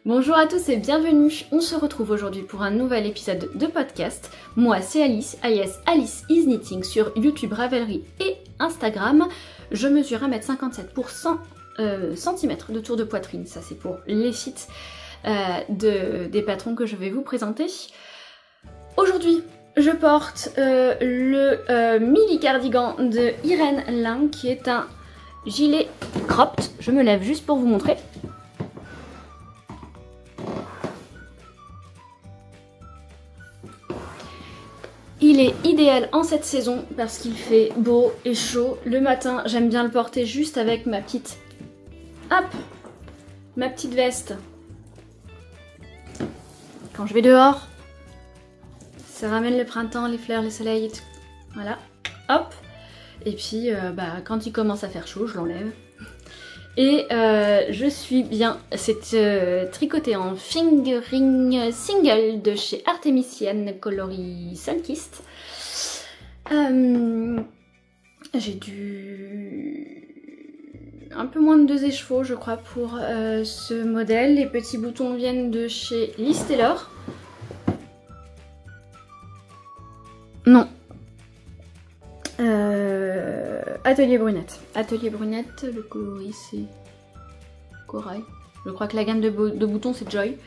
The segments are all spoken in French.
Bonjour à tous et bienvenue, on se retrouve aujourd'hui pour un nouvel épisode de podcast. Moi c'est Alice, alias Alice is Knitting sur YouTube, Ravelry et Instagram. Je mesure 1m57 pour 100 cm de tour de poitrine, ça c'est pour les sites des patrons que je vais vous présenter. Aujourd'hui je porte le mini cardigan de Irène Lin qui est un gilet cropped. Je me lève juste pour vous montrer. Il est idéal en cette saison parce qu'il fait beau et chaud. Le matin, j'aime bien le porter juste avec ma petite... Hop, ma petite veste. Quand je vais dehors, ça ramène le printemps, les fleurs, les soleils et tout. Voilà, hop. Et puis, quand il commence à faire chaud, je l'enlève. Et je suis bien, c'est tricoté en fingering single de chez Artemisian coloris Sunkist. J'ai un peu moins de 2 écheveaux je crois pour ce modèle. Les petits boutons viennent de chez Liz Taylor. Non. Atelier Brunette. Atelier Brunette, le coloris c'est corail. Je crois que la gamme de boutons c'est Joy.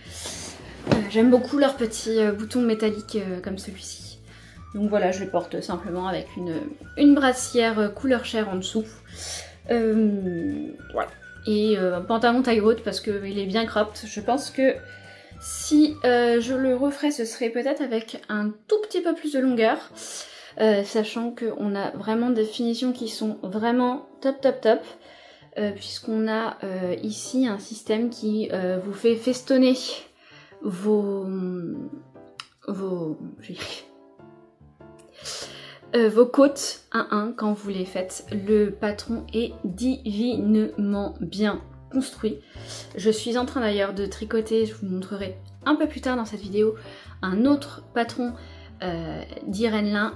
J'aime beaucoup leurs petits boutons métalliques comme celui-ci. Donc voilà, je les porte simplement avec une brassière couleur chair en dessous. Voilà. Et un pantalon taille haute parce qu'il est bien cropped. Je pense que si je le referais, ce serait peut-être avec un tout petit peu plus de longueur. Sachant qu'on a vraiment des finitions qui sont vraiment top puisqu'on a ici un système qui vous fait festonner vos côtes 1-1 quand vous les faites. Le patron est divinement bien construit. Je suis en train d'ailleurs de tricoter, je vous montrerai un peu plus tard dans cette vidéo, un autre patron d'Irène Lin.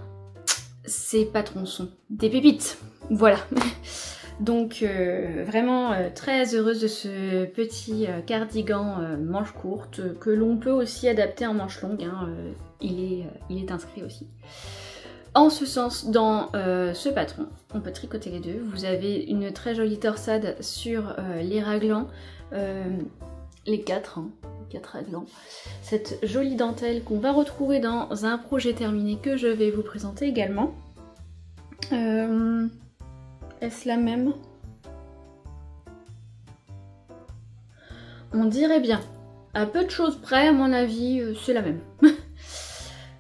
Ces patrons sont des pépites, voilà. Donc vraiment très heureuse de ce petit cardigan manche courte que l'on peut aussi adapter en manche longue, hein. Il est inscrit aussi. En ce sens, dans ce patron, on peut tricoter les deux. Vous avez une très jolie torsade sur les raglans, les 4 raglans. Cette jolie dentelle qu'on va retrouver dans un projet terminé que je vais vous présenter également. Est-ce la même? On dirait bien. À peu de choses près, à mon avis, c'est la même.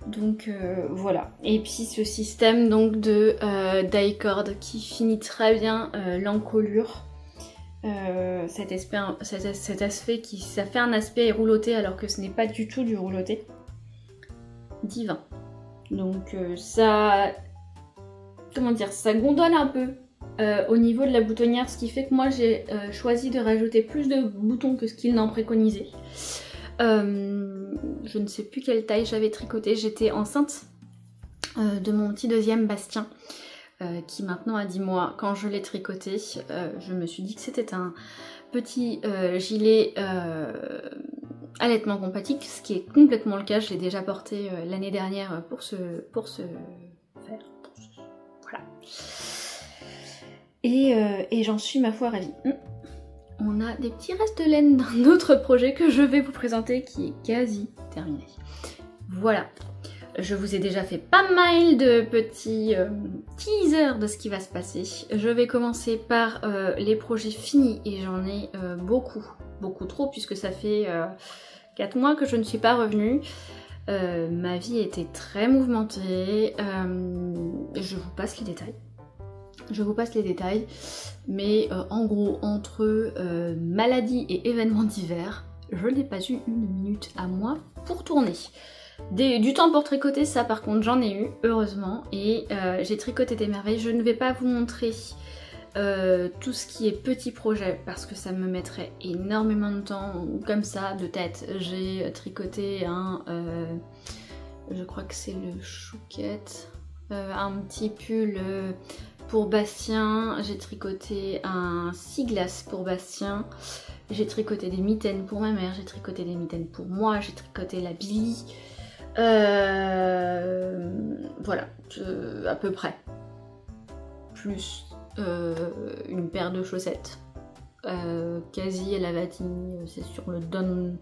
Donc voilà. Et puis ce système donc de die-cord qui finit très bien l'encolure. Cet aspect ça fait un aspect rouloté alors que ce n'est pas du tout du rouloté. Divin. Donc ça... Comment dire, ça gondole un peu au niveau de la boutonnière, ce qui fait que moi j'ai choisi de rajouter plus de boutons que ce qu'il n'en préconisait. Je ne sais plus quelle taille j'avais tricoté, j'étais enceinte de mon petit deuxième Bastien qui maintenant a 10 mois. Quand je l'ai tricoté, je me suis dit que c'était un petit gilet allaitement compatible, ce qui est complètement le cas. Je l'ai déjà porté l'année dernière pour ce faire. Voilà. Et j'en suis ma foi ravie. On a des petits restes de laine d'un autre projet que je vais vous présenter qui est quasi terminé. Voilà. Je vous ai déjà fait pas mal de petits teasers de ce qui va se passer. Je vais commencer par les projets finis et j'en ai beaucoup trop puisque ça fait 4 mois que je ne suis pas revenue. Ma vie était très mouvementée. Je vous passe les détails. Mais en gros, entre maladie et événements divers, je n'ai pas eu une minute à moi pour tourner. Du temps pour tricoter, ça par contre j'en ai eu, heureusement, et j'ai tricoté des merveilles. Je ne vais pas vous montrer tout ce qui est petit projet parce que ça me mettrait énormément de temps, comme ça, de tête. J'ai tricoté je crois que c'est le chouquette, un petit pull pour Bastien, j'ai tricoté un 6 glaces pour Bastien, J'ai tricoté des mitaines pour ma mère, j'ai tricoté des mitaines pour moi, j'ai tricoté la Billy. Voilà, à peu près. Plus une paire de chaussettes. Quasi à la vatine, c'est sur le Don.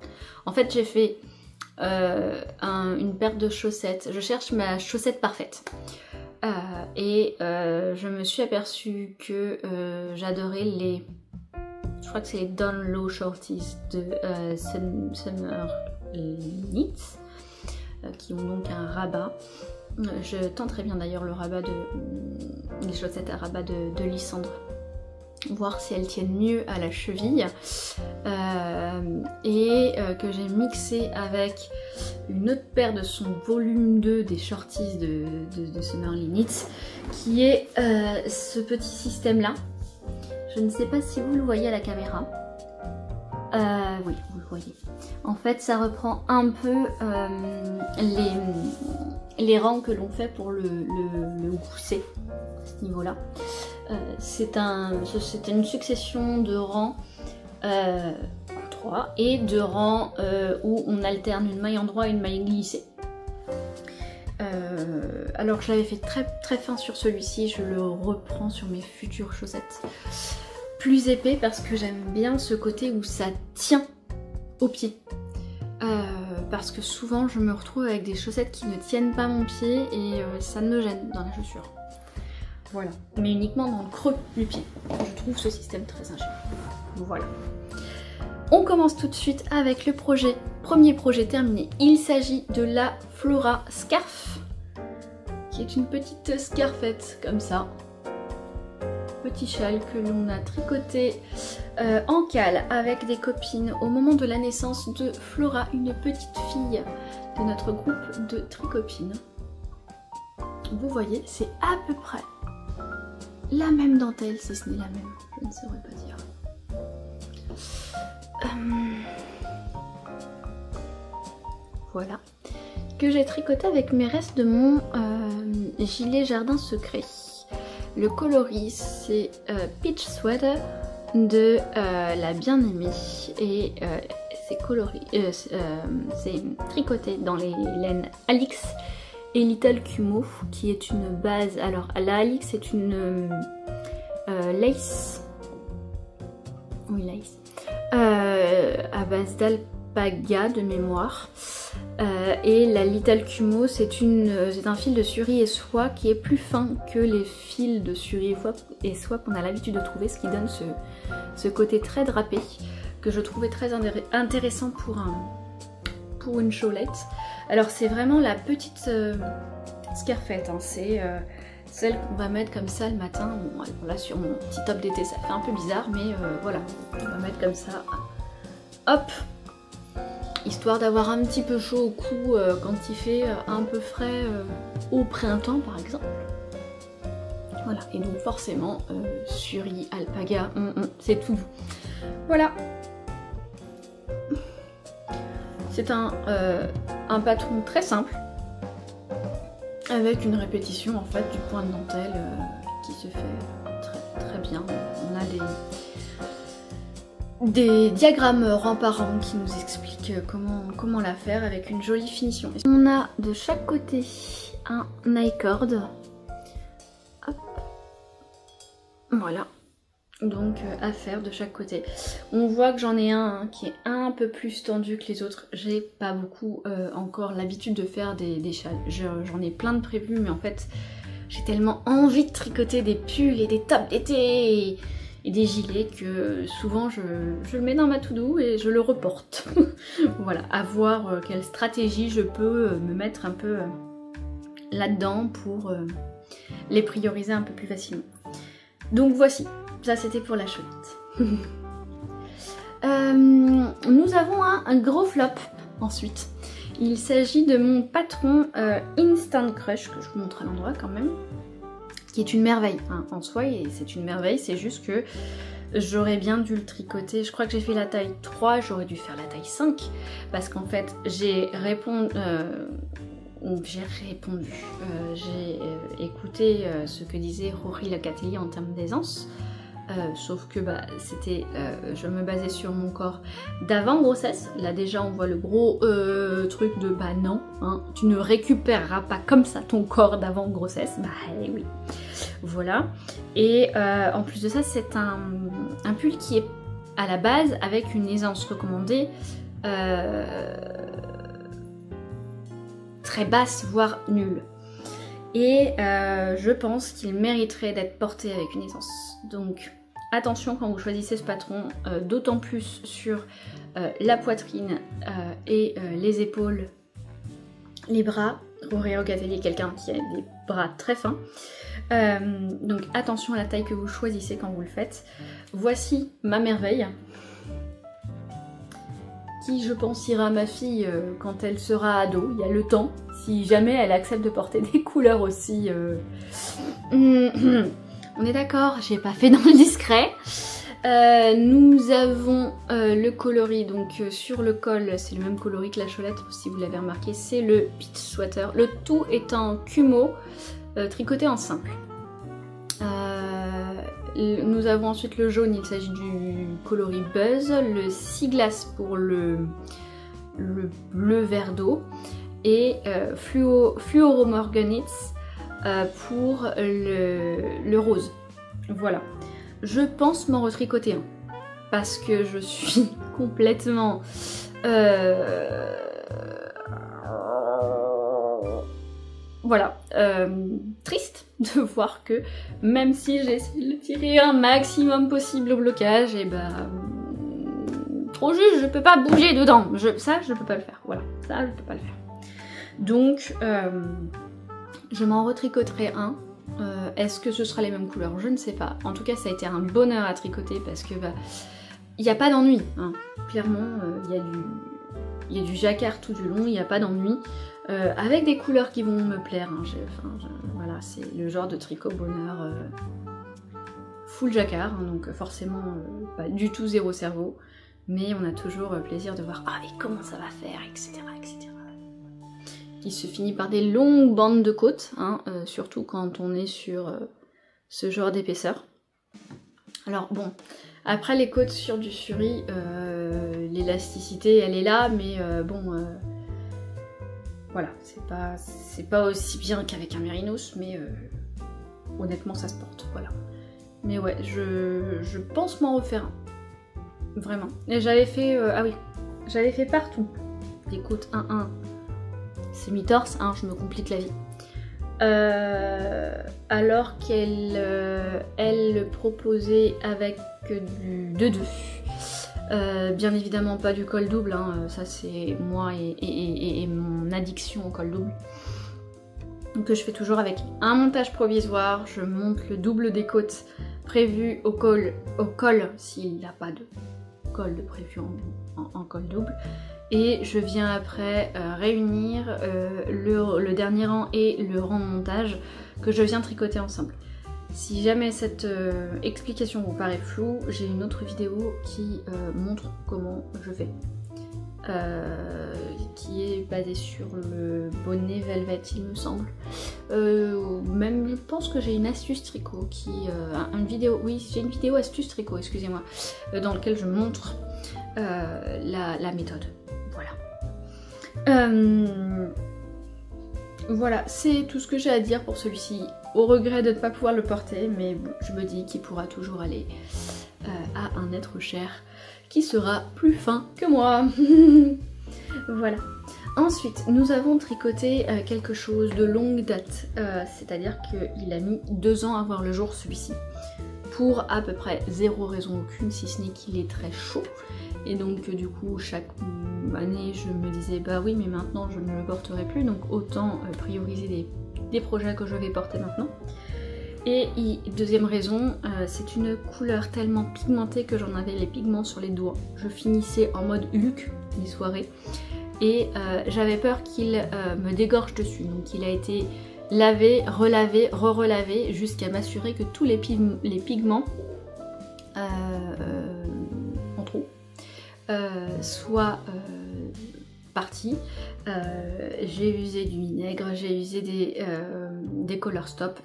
En fait, j'ai fait une paire de chaussettes. Je cherche ma chaussette parfaite. Je me suis aperçue que j'adorais les... Je crois que c'est les Don Low Shorties de Summer Knits, qui ont donc un rabat. Je tenterai bien d'ailleurs le rabat les chaussettes à rabat de Lysandre, voir si elles tiennent mieux à la cheville, que j'ai mixé avec une autre paire de son volume 2 des shorties de Summerly Knits, qui est ce petit système là. Je ne sais pas si vous le voyez à la caméra. Oui, vous le voyez. En fait, ça reprend un peu les rangs que l'on fait pour le gousset, à ce niveau-là. C'est une succession de rangs en 3 et de rangs où on alterne une maille en droit et une maille glissée. Alors que je l'avais fait très fin sur celui-ci, je le reprends sur mes futures chaussettes. Plus épais parce que j'aime bien ce côté où ça tient au pied. Parce que souvent je me retrouve avec des chaussettes qui ne tiennent pas mon pied et ça me gêne dans la chaussure. Voilà, mais uniquement dans le creux du pied. Je trouve ce système très ingénieux. Voilà. On commence tout de suite avec le premier projet terminé. Il s'agit de la Flora Scarf, qui est une petite scarfette comme ça. Petit châle que l'on a tricoté en cale avec des copines au moment de la naissance de Flora, une petite fille de notre groupe de tricopines. Vous voyez, c'est à peu près la même dentelle, si ce n'est la même, je ne saurais pas dire. Voilà, que j'ai tricoté avec mes restes de mon gilet jardin secret. Le coloris, c'est Peach Sweater de la bien-aimée et c'est tricoté dans les laines Alix et Little Kumo, qui est une base. Alors la Alix c'est une lace, oui lace, à base d'alpaga de mémoire, et la Little Kumo c'est un fil de suri et soie qui est plus fin que les fils de suri et soie qu'on a l'habitude de trouver, ce qui donne ce côté très drapé que je trouvais très intéressant pour une chaulette. Alors c'est vraiment la petite scarfette, hein. C'est celle qu'on va mettre comme ça le matin. Bon, là sur mon petit top d'été ça fait un peu bizarre, mais voilà, on va mettre comme ça, hop, histoire d'avoir un petit peu chaud au cou quand il fait un peu frais au printemps par exemple. Voilà, et donc forcément suri, alpaga, c'est tout doux. Voilà. C'est un patron très simple, avec une répétition en fait du point de dentelle qui se fait très bien. On a des diagrammes rang par rang qui nous expliquent comment la faire avec une jolie finition. On a de chaque côté un I-cord. Hop. Voilà. Donc à faire de chaque côté. On voit que j'en ai un qui est un peu plus tendu que les autres. J'ai pas beaucoup encore l'habitude de faire des châles. J'en ai plein de prévus, mais en fait j'ai tellement envie de tricoter des pulls et des tops d'été et des gilets que souvent je le mets dans ma to-do et je le reporte. Voilà, à voir quelle stratégie je peux me mettre un peu là-dedans pour les prioriser un peu plus facilement. Donc voici. Ça c'était pour la chaulette. Nous avons un gros flop ensuite. Il s'agit de mon patron Instant Crush, que je vous montre à l'endroit quand même, qui est une merveille hein, en soi, et c'est une merveille, c'est juste que j'aurais bien dû le tricoter. Je crois que j'ai fait la taille 3, j'aurais dû faire la taille 5, parce qu'en fait j'ai écouté ce que disait Rory Locatelli en termes d'aisance. sauf que je me basais sur mon corps d'avant grossesse. Là déjà on voit le gros truc de bah non, hein, tu ne récupéreras pas comme ça ton corps d'avant grossesse. Bah oui, voilà. Et en plus de ça, c'est un pull qui est à la base avec une aisance recommandée très basse, voire nulle. Et je pense qu'il mériterait d'être porté avec une aisance. Donc attention quand vous choisissez ce patron, d'autant plus sur la poitrine et les épaules, les bras. Regardez quelqu'un qui a des bras très fins. Donc attention à la taille que vous choisissez quand vous le faites. Voici ma merveille, qui je pense ira à ma fille quand elle sera ado. Il y a le temps, si jamais elle accepte de porter des couleurs aussi. On est d'accord, j'ai pas fait dans le discret. Nous avons le coloris, donc sur le col, c'est le même coloris que la cholette, si vous l'avez remarqué, c'est le pitch sweater. Le tout est en Kumo, tricoté en simple. Nous avons ensuite le jaune, il s'agit du coloris Buzz, le Siglas pour le bleu vert d'eau et Fluoromorganitz pour le rose. Voilà. Je pense m'en retricoter un parce que je suis complètement voilà, triste de voir que même si j'ai essayé de le tirer un maximum possible au blocage, et trop juste, je peux pas bouger dedans. Ça, je peux pas le faire. Voilà, ça, je peux pas le faire. Donc, je m'en retricoterai un. Est-ce que ce sera les mêmes couleurs? Je ne sais pas. En tout cas, ça a été un bonheur à tricoter parce que il n'y a pas d'ennui. Hein. Clairement, il y a du jacquard tout du long, il n'y a pas d'ennui. Avec des couleurs qui vont me plaire. Hein. Voilà, c'est le genre de tricot bonheur full jacquard, hein, donc forcément pas du tout zéro cerveau. Mais on a toujours plaisir de voir et comment ça va faire, etc. etc. Qui se finit par des longues bandes de côtes, hein, surtout quand on est sur ce genre d'épaisseur. Alors bon, après les côtes sur du suri, l'élasticité elle est là, mais voilà, c'est pas aussi bien qu'avec un mérinos, mais honnêtement ça se porte, voilà. Mais ouais, je pense m'en refaire un, vraiment. Et j'avais fait, j'avais fait partout, des côtes 1-1. Semi-torse, hein, je me complique la vie. Alors qu'elle elle proposait avec du 2-2. Bien évidemment pas du col double, hein, ça c'est moi et mon addiction au col double. Donc je fais toujours avec un montage provisoire, je monte le double des côtes prévu au col s'il n'a pas de col de prévu en col double. Et je viens après réunir le dernier rang et le rang de montage que je viens tricoter ensemble. Si jamais cette explication vous paraît floue, j'ai une autre vidéo qui montre comment je fais. Qui est basée sur le bonnet velvet il me semble. Même je pense que j'ai une astuce tricot qui... une vidéo, oui j'ai une vidéo astuce tricot, excusez-moi, dans laquelle je montre la méthode. Voilà. Voilà, c'est tout ce que j'ai à dire pour celui-ci. Au regret de ne pas pouvoir le porter, mais bon, je me dis qu'il pourra toujours aller à un être cher qui sera plus fin que moi. Voilà. Ensuite, nous avons tricoté quelque chose de longue date, c'est-à-dire qu'il a mis 2 ans à voir le jour celui-ci, pour à peu près zéro raison aucune, si ce n'est qu'il est très chaud. Et donc du coup chaque année je me disais bah oui mais maintenant je ne le porterai plus, donc autant prioriser des projets que je vais porter maintenant. Et deuxième raison, c'est une couleur tellement pigmentée que j'en avais les pigments sur les doigts. Je finissais en mode Hulk les soirées et j'avais peur qu'il me dégorge dessus. Donc il a été lavé, relavé, re-relavé jusqu'à m'assurer que tous les pigments en trop soient partis. J'ai usé du vinaigre, j'ai usé des Color Stop.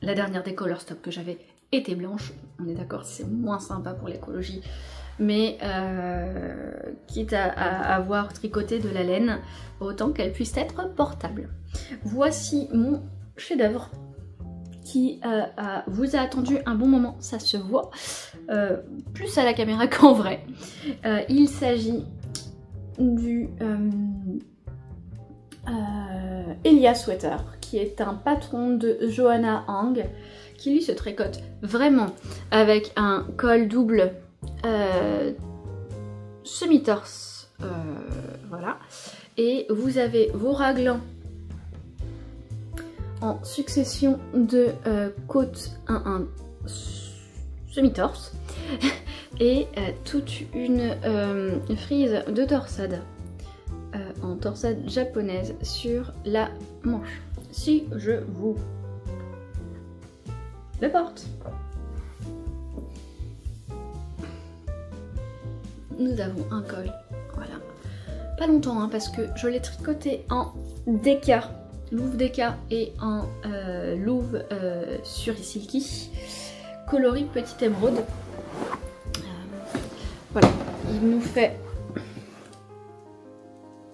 La dernière des Color Stop que j'avais était blanche. On est d'accord, c'est moins sympa pour l'écologie. Mais quitte à avoir tricoté de la laine, autant qu'elle puisse être portable. Voici mon chef-d'œuvre qui vous a attendu un bon moment, ça se voit, plus à la caméra qu'en vrai. Il s'agit du Elia Sweater, qui est un patron de Johanna Hang, qui lui se tricote vraiment avec un col double semi-torse, voilà, et vous avez vos raglans en succession de côtes 1-1 semi-torse et toute une frise de torsade en torsade japonaise sur la manche. Si je vous le porte, nous avons un col, voilà, pas longtemps hein, parce que je l'ai tricoté en déca, louve déca et en louve sur silky, coloris petite émeraude. Voilà, il nous fait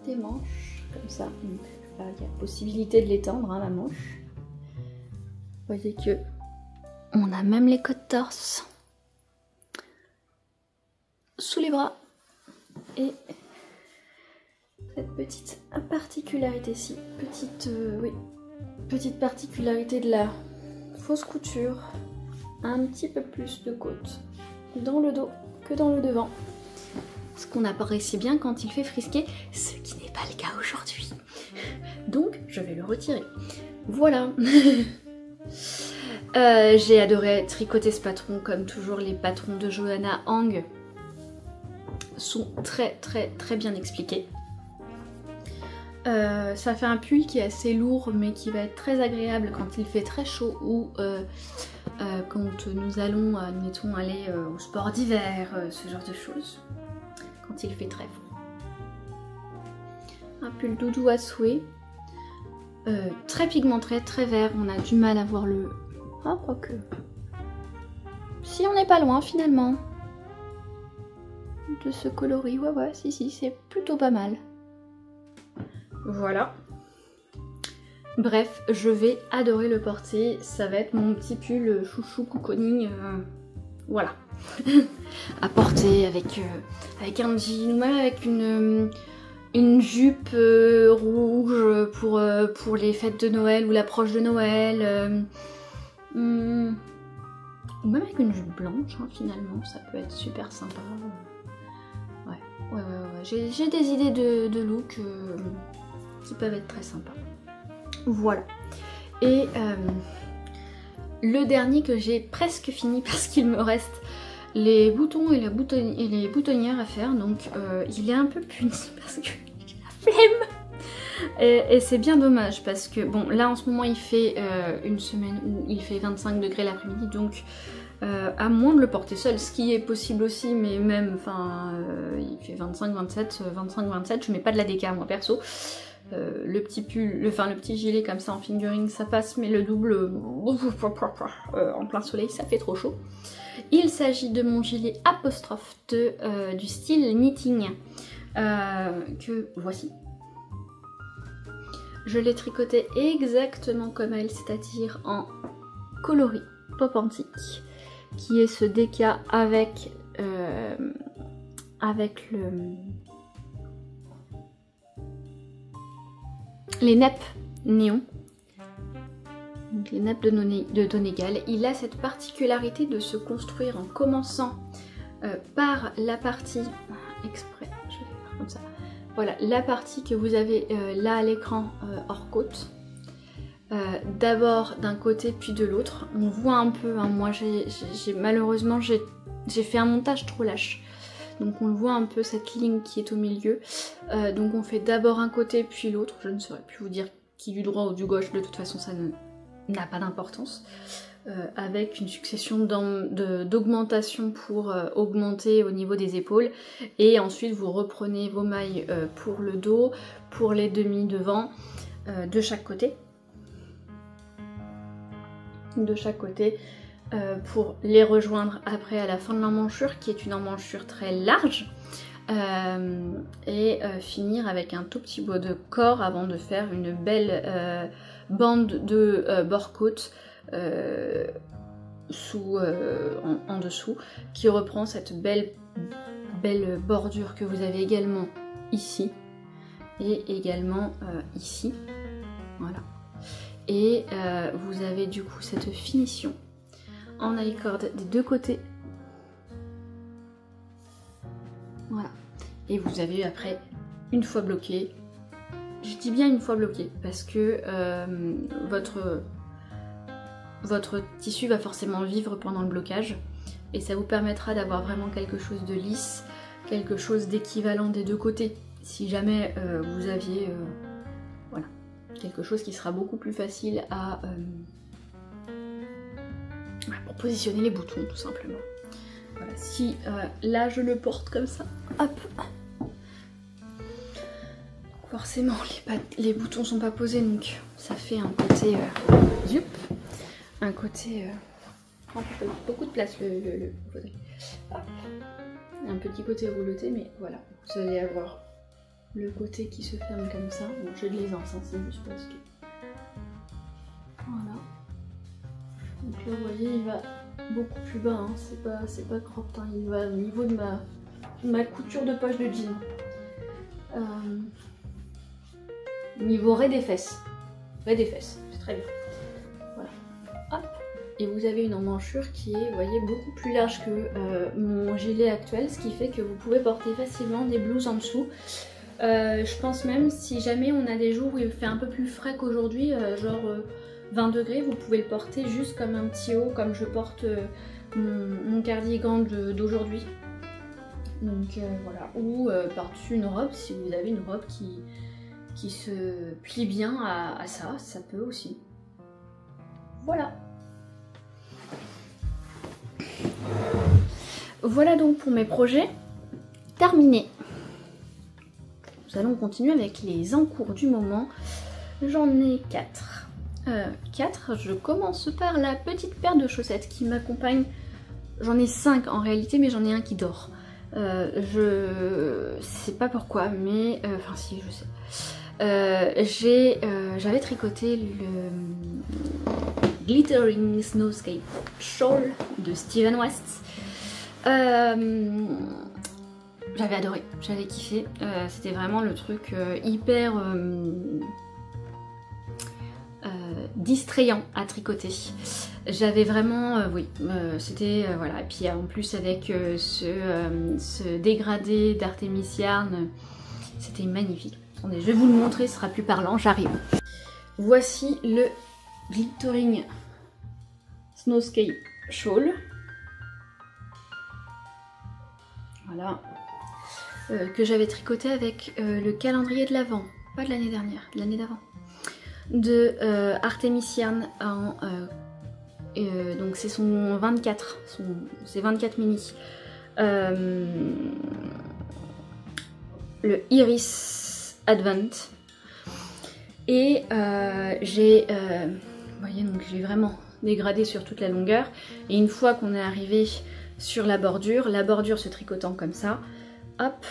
des manches comme ça, donc là, il y a possibilité de l'étendre hein, la manche. Vous voyez que on a même les côtes torse sous les bras et cette petite particularité-ci, petite particularité de la fausse couture, un petit peu plus de côtes dans le dos que dans le devant, ce qu'on apprécie bien quand il fait frisquer, ce qui n'est pas le cas aujourd'hui. Donc je vais le retirer. Voilà. J'ai adoré tricoter ce patron, comme toujours les patrons de Johanna Hang sont très bien expliqués. Ça fait un pull qui est assez lourd mais qui va être très agréable quand il fait très chaud ou quand nous allons, admettons, aller au sport d'hiver, ce genre de choses, quand il fait très froid. Un pull doudou à souhait, très pigmenté, très vert, on a du mal à voir le... Ah, quoique... Si, on n'est pas loin finalement de ce coloris, ouais, si, c'est plutôt pas mal. Voilà. Bref, je vais adorer le porter, ça va être mon petit pull chouchou cocooning, voilà. À porter avec un jean ou même avec une jupe rouge pour les fêtes de Noël ou l'approche de Noël. Ou même avec une jupe blanche, hein, finalement, ça peut être super sympa. Ouais. J'ai des idées de look qui peuvent être très sympas. Voilà. Et le dernier que j'ai presque fini parce qu'il me reste les boutons et les boutonnières à faire, donc il est un peu puni parce que j'ai la flemme. Et c'est bien dommage parce que bon, là en ce moment il fait une semaine où il fait 25 degrés l'après-midi, donc à moins de le porter seul, ce qui est possible aussi, mais même, enfin, il fait 25-27, je mets pas de la déca moi perso. Le petit pull, le petit gilet comme ça en fingering ça passe, mais le double en plein soleil ça fait trop chaud. Il s'agit de mon gilet apostrophe du style knitting que voici. Je l'ai tricoté exactement comme elle, c'est-à-dire en coloris pop antique, qui est ce déca avec les nappes néon, donc les nappes de Donegal. Il a cette particularité de se construire en commençant par la partie exprès, je vais faire comme ça. Voilà, la partie que vous avez là à l'écran hors côte. D'abord d'un côté puis de l'autre. On voit un peu, hein, moi malheureusement j'ai fait un montage trop lâche. Donc on le voit un peu cette ligne qui est au milieu. Donc on fait d'abord un côté puis l'autre. Je ne saurais plus vous dire qui du droit ou du gauche, de toute façon ça n'a pas d'importance. Avec une succession d'augmentation pour augmenter au niveau des épaules, et ensuite vous reprenez vos mailles pour le dos, pour les demi devant, de chaque côté, pour les rejoindre après à la fin de l'emmanchure, qui est une emmanchure très large, et finir avec un tout petit bout de corps avant de faire une belle bande de bord-côte en dessous, qui reprend cette belle bordure que vous avez également ici et également ici, voilà. Et vous avez du coup cette finition en alicorde des deux côtés, voilà. Et vous avez après, une fois bloqué, je dis bien une fois bloqué parce que votre tissu va forcément vivre pendant le blocage, et ça vous permettra d'avoir vraiment quelque chose de lisse, quelque chose d'équivalent des deux côtés. Si jamais vous aviez voilà, quelque chose qui sera beaucoup plus facile pour positionner les boutons tout simplement. Voilà, si là je le porte comme ça, hop, forcément les boutons sont pas posés, donc ça fait un côté zup, un côté prend beaucoup de place le fauteuil. Hop. Un petit côté rouloté, mais voilà, vous allez avoir le côté qui se ferme comme ça. Bon, j'ai de l'aisance, hein, c'est juste parce que... Voilà. Donc là, vous voyez, il va beaucoup plus bas, hein. C'est pas cropped, hein. Il va au niveau de ma couture de poche de jean. Niveau raie des fesses. Raie des fesses, c'est très bien. Voilà. Hop. Et vous avez une emmanchure qui est, vous voyez, beaucoup plus large que mon gilet actuel, ce qui fait que vous pouvez porter facilement des blouses en dessous. Je pense même, si jamais on a des jours où il fait un peu plus frais qu'aujourd'hui, genre 20 degrés, vous pouvez le porter juste comme un petit haut, comme je porte mon cardigan d'aujourd'hui. Donc voilà, ou par-dessus une robe, si vous avez une robe qui se plie bien à ça, ça peut aussi. Voilà. Voilà donc pour mes projets terminés. Nous allons continuer avec les encours du moment. J'en ai 4. 4, je commence par la petite paire de chaussettes qui m'accompagne. J'en ai 5 en réalité, mais j'en ai un qui dort. Je sais pas pourquoi, mais... Enfin si, je sais. J'avais tricoté le Glittering Snowscape Shawl de Steven West. J'avais adoré, j'avais kiffé. C'était vraiment le truc hyper distrayant à tricoter. J'avais vraiment, oui, c'était, voilà. Et puis en plus avec ce dégradé d'Artemis Yarn, c'était magnifique. Attendez, je vais vous le montrer, ce sera plus parlant, j'arrive. Voici le Glittering Snowscape Shawl. Voilà. Que j'avais tricoté avec le calendrier de l'Avent, pas de l'année dernière, de l'année d'avant, de Artemis Yarn en... donc c'est son 24, c'est 24 mini. Le Iris Advent. Et j'ai... vous voyez, donc j'ai vraiment dégradé sur toute la longueur. Et une fois qu'on est arrivé sur la bordure se tricotant comme ça, hop,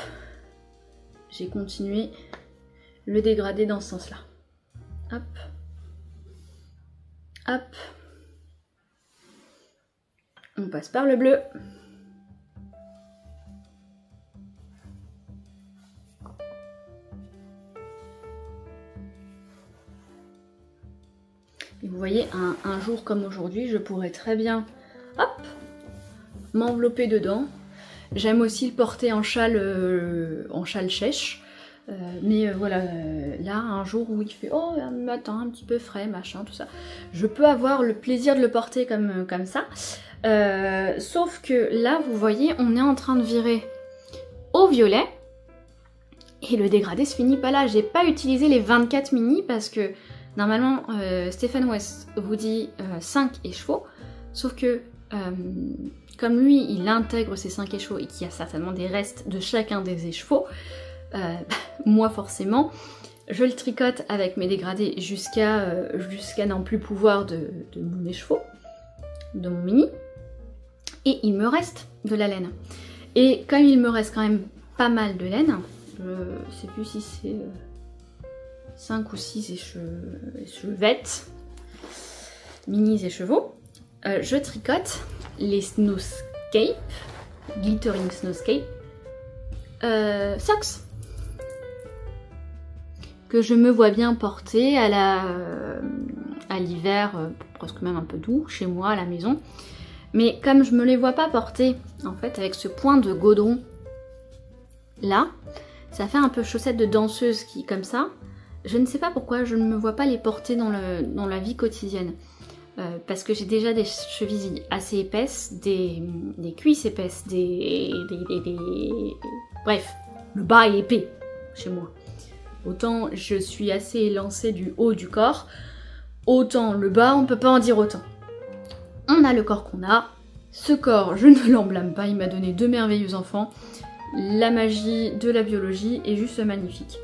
j'ai continué le dégradé dans ce sens-là. Hop, hop. On passe par le bleu. Et vous voyez, un jour comme aujourd'hui, je pourrais très bien, hop, m'envelopper dedans. J'aime aussi le porter en châle sèche. Mais voilà, là, un jour où il fait oh, un matin un petit peu frais, machin, tout ça, je peux avoir le plaisir de le porter comme ça. Sauf que là, vous voyez, on est en train de virer au violet. Et le dégradé se finit pas là. J'ai pas utilisé les 24 mini parce que normalement, Stephen West vous dit 5 écheveaux. Sauf que, comme lui, il intègre ces 5 écheveaux et qu'il y a certainement des restes de chacun des écheveaux, moi forcément, je le tricote avec mes dégradés jusqu'à n'en plus pouvoir de mon écheveau. de mon mini. Et il me reste de la laine. Et comme il me reste quand même pas mal de laine, je sais plus si c'est 5 ou 6 échevettes, minis écheveaux, je tricote les Snowscape, Glittering Snowscape, socks, que je me vois bien porter à l'hiver, presque même un peu doux, chez moi à la maison. Mais comme je me les vois pas porter, en fait, avec ce point de godron là, ça fait un peu chaussette de danseuse qui, comme ça, je ne sais pas pourquoi je ne me vois pas les porter dans la vie quotidienne. Parce que j'ai déjà des chevilles assez épaisses, des cuisses épaisses, bref, le bas est épais chez moi. Autant je suis assez élancée du haut du corps, autant le bas, on peut pas en dire autant. On a le corps qu'on a. Ce corps, je ne l'en blâme pas, il m'a donné 2 merveilleux enfants. La magie de la biologie est juste magnifique.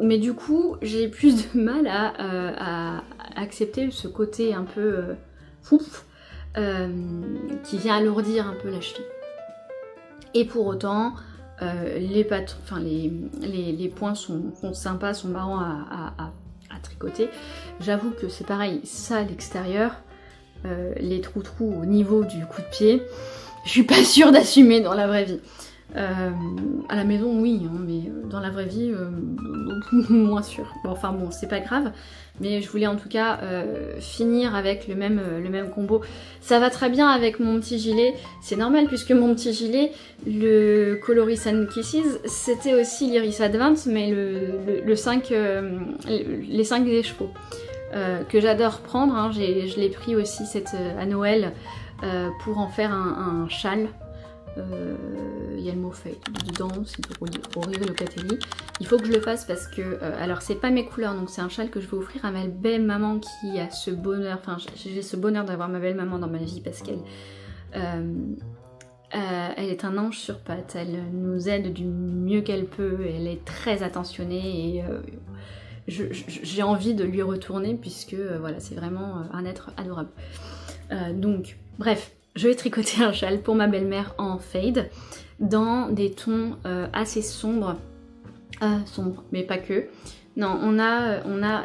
Mais du coup, j'ai plus de mal à accepter ce côté un peu fouf qui vient alourdir un peu la cheville. Et pour autant, les points sont sympas, sont marrants à tricoter. J'avoue que c'est pareil, ça à l'extérieur, les trous au niveau du coup de pied, je suis pas sûre d'assumer dans la vraie vie. À la maison oui, hein, mais dans la vraie vie moins sûr. Bon, enfin bon, c'est pas grave, mais je voulais en tout cas finir avec le même combo. Ça va très bien avec mon petit gilet, c'est normal puisque mon petit gilet, le Coloris and Kisses, c'était aussi l'Iris Advance, mais les 5 des chevaux que j'adore prendre, hein. Je l'ai pris aussi à Noël pour en faire un châle. Il y a le mot fade dedans, c'est pour Rive Locatelli. Il faut que je le fasse parce que, alors c'est pas mes couleurs, donc c'est un châle que je vais offrir à ma belle maman qui a ce bonheur, enfin j'ai ce bonheur d'avoir ma belle maman dans ma vie parce qu'elle elle est un ange sur pattes, elle nous aide du mieux qu'elle peut, elle est très attentionnée et j'ai envie de lui retourner puisque voilà, c'est vraiment un être adorable. Donc bref. Je vais tricoter un châle pour ma belle-mère en fade dans des tons assez sombres, mais pas que. Non,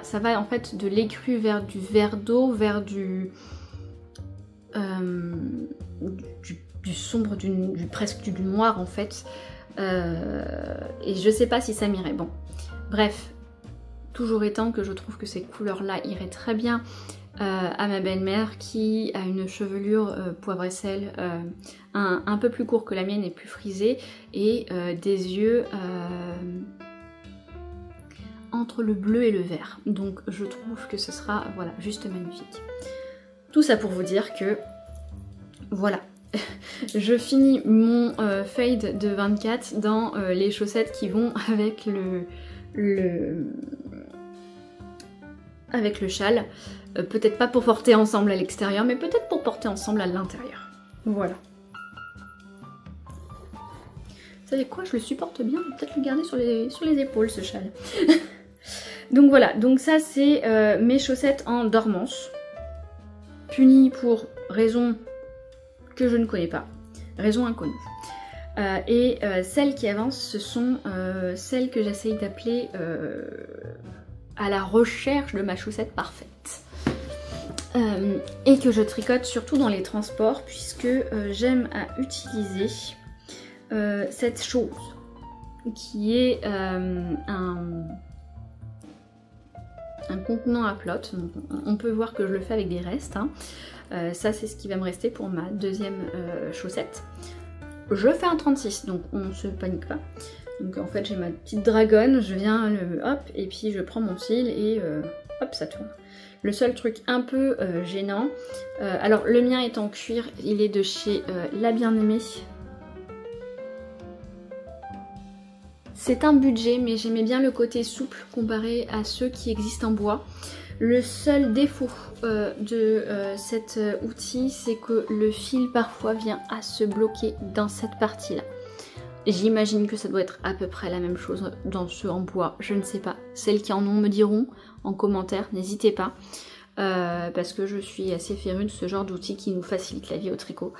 ça va en fait de l'écru vers du vert d'eau, vers du sombre, presque du noir en fait. Et je sais pas si ça m'irait. Bon, bref, toujours étant que je trouve que ces couleurs-là iraient très bien à ma belle-mère qui a une chevelure poivre et sel un peu plus court que la mienne et plus frisée et des yeux entre le bleu et le vert. Donc je trouve que ce sera voilà, juste magnifique. Tout ça pour vous dire que voilà, je finis mon fade de 24 dans les chaussettes qui vont avec avec le châle. Peut-être pas pour porter ensemble à l'extérieur, mais peut-être pour porter ensemble à l'intérieur. Voilà. Vous savez quoi, je le supporte bien, je vais peut-être le garder sur les épaules ce châle. Donc voilà, donc ça c'est mes chaussettes en dormance. Punies pour raison que je ne connais pas, raison inconnue. Et celles qui avancent, ce sont celles que j'essaye d'appeler à la recherche de ma chaussette parfaite. Et que je tricote surtout dans les transports puisque j'aime à utiliser cette chose qui est un contenant à plotte. Donc, on peut voir que je le fais avec des restes, hein. Ça c'est ce qui va me rester pour ma deuxième chaussette. Je fais un 36, donc on se panique pas. Donc en fait j'ai ma petite dragonne, je viens hop, et puis je prends mon fil et hop, ça tourne. Le seul truc un peu gênant, alors le mien est en cuir, il est de chez La Bien-Aimée. C'est un budget, mais j'aimais bien le côté souple comparé à ceux qui existent en bois. Le seul défaut de cet outil, c'est que le fil parfois vient à se bloquer dans cette partie-là. J'imagine que ça doit être à peu près la même chose dans ceux en bois, je ne sais pas. Celles qui en ont me diront en commentaire, n'hésitez pas. parce que je suis assez férue de ce genre d'outils qui nous facilitent la vie au tricot.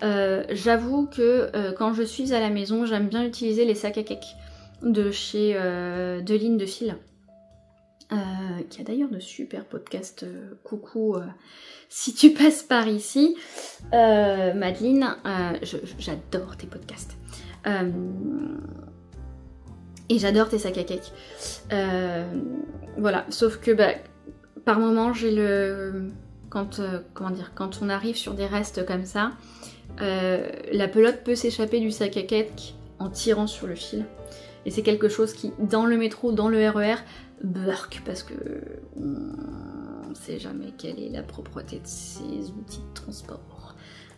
J'avoue que quand je suis à la maison, j'aime bien utiliser les sacs à cake de chez Deline de Fil, qui a d'ailleurs de super podcasts. Coucou si tu passes par ici, Madeleine, j'adore tes podcasts. Et j'adore tes sacs à cake. Voilà, sauf que par moment j'ai le... Quand on arrive sur des restes comme ça, la pelote peut s'échapper du sac à cake en tirant sur le fil. Et c'est quelque chose qui, dans le métro, dans le RER, burk, parce que on ne sait jamais quelle est la propreté de ces outils de transport.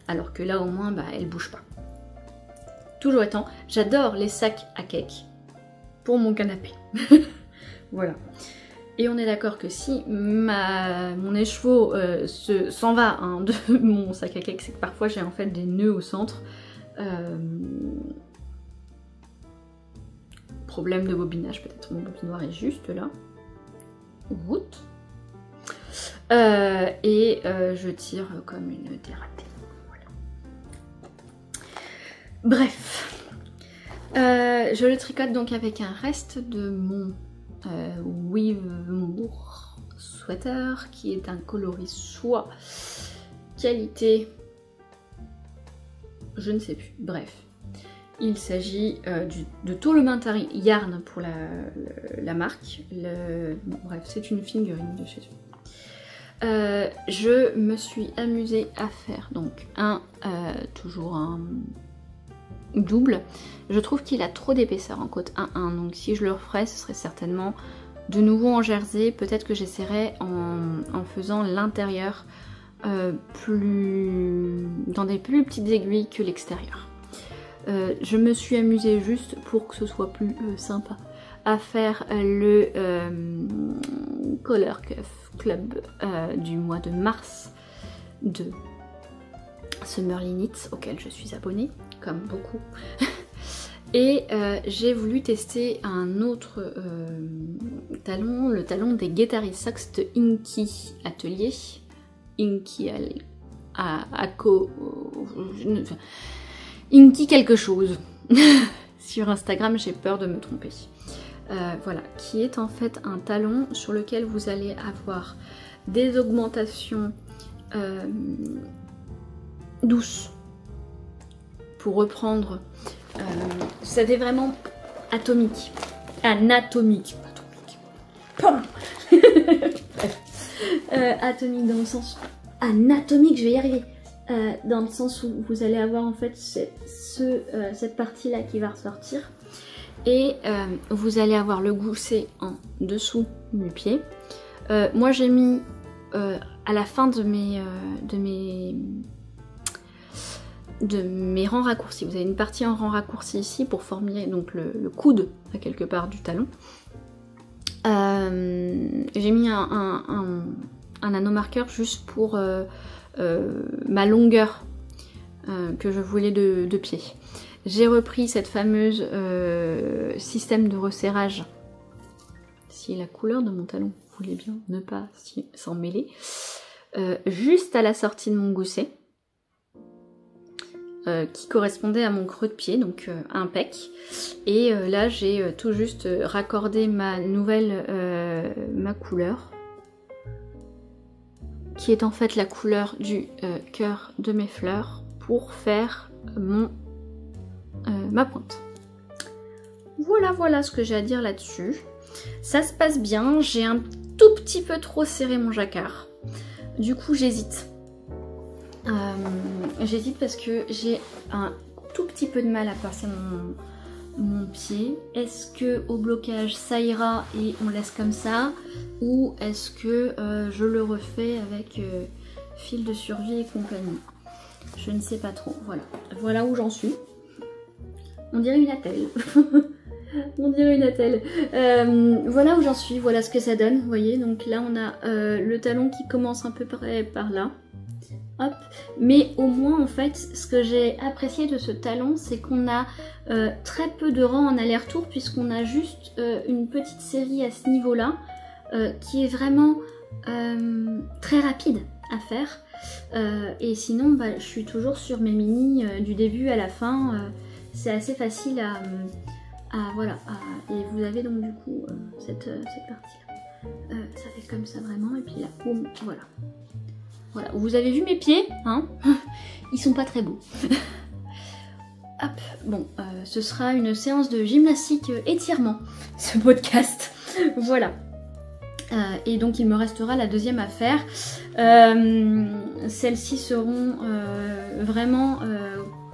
Alors que là au moins, elle bouge pas. Toujours étant, j'adore les sacs à cake pour mon canapé. Voilà. Et on est d'accord que si mon écheveau s'en va de mon sac à cake, c'est que parfois j'ai en fait des nœuds au centre. Problème de bobinage, peut-être mon bobinoir est juste là. Woot. Et je tire comme une dératée. Voilà. Bref. Je le tricote donc avec un reste de mon Weavemoor sweater qui est un coloris soie qualité je ne sais plus, bref. Il s'agit de Tourlementary Yarn pour la marque. Bon, bref, c'est une figurine de chez eux. Je me suis amusée à faire donc toujours un double. Je trouve qu'il a trop d'épaisseur en côte 1-1, donc si je le referais, ce serait certainement de nouveau en jersey. Peut-être que j'essaierai en faisant l'intérieur dans des plus petites aiguilles que l'extérieur. Je me suis amusée juste pour que ce soit plus sympa à faire le Color Cuff Club du mois de mars de Summerly Knits, auquel je suis abonnée, comme beaucoup. Et j'ai voulu tester un autre talon, le talon des Guettari Socks de Inky Atelier. Inky Inky quelque chose. Sur Instagram, j'ai peur de me tromper. Voilà, qui est en fait un talon sur lequel vous allez avoir des augmentations douces. Pour reprendre, c'était vraiment atomique. Anatomique. Atomique dans le sens anatomique, je vais y arriver. Dans le sens où vous allez avoir en fait cette partie là qui va ressortir et vous allez avoir le gousset en dessous du pied. Moi j'ai mis à la fin de mes rangs raccourcis, vous avez une partie en rang raccourci ici pour former donc le coude à quelque part du talon. J'ai mis un nanomarqueur juste pour ma longueur que je voulais de pied. J'ai repris cette fameuse système de resserrage, si la couleur de mon talon voulait bien ne pas s'en mêler, juste à la sortie de mon gousset, qui correspondait à mon creux de pied, donc impec. Et là j'ai tout juste raccordé ma couleur, qui est en fait la couleur du cœur de mes fleurs, pour faire ma pointe. Voilà ce que j'ai à dire là-dessus. Ça se passe bien, j'ai un tout petit peu trop serré mon jacquard. Du coup j'hésite. J'hésite parce que j'ai un tout petit peu de mal à passer mon pied. Est-ce que au blocage ça ira et on laisse comme ça, ou est-ce que je le refais avec fil de survie et compagnie? Je ne sais pas trop. Voilà où j'en suis. On dirait une attelle. On dirait une attelle. Voilà où j'en suis, voilà ce que ça donne. Vous voyez, donc là on a le talon qui commence un peu près par là. Hop. Mais au moins en fait, ce que j'ai apprécié de ce talon, c'est qu'on a très peu de rangs en aller-retour, puisqu'on a juste une petite série à ce niveau-là, qui est vraiment très rapide à faire. Et sinon, bah, je suis toujours sur mes mini du début à la fin. C'est assez facile voilà. Et vous avez donc du coup cette partie-là. Ça fait comme ça vraiment. Et puis là, boum, voilà. Voilà. Vous avez vu mes pieds, hein? Ils sont pas très beaux. Hop, bon, ce sera une séance de gymnastique étirement, ce podcast. Voilà. Et donc il me restera la deuxième à faire. Celles-ci seront vraiment